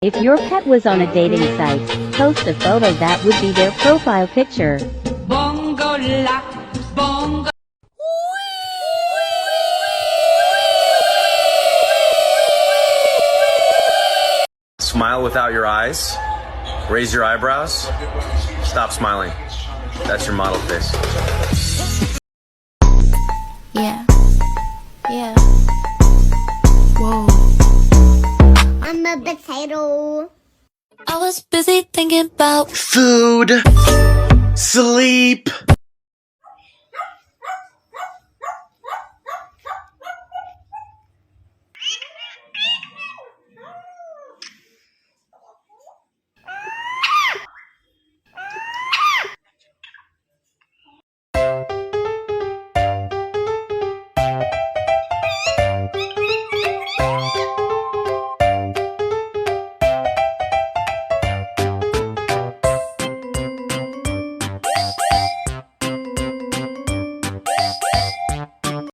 If your pet was on a dating site, post a photo that would be their profile picture. Bongo la, bongo. Smile without your eyes. Raise your eyebrows. Stop smiling. That's your model face. Yeah. Yeah. Whoa. I'm a potato. I was busy thinking about food, sleep,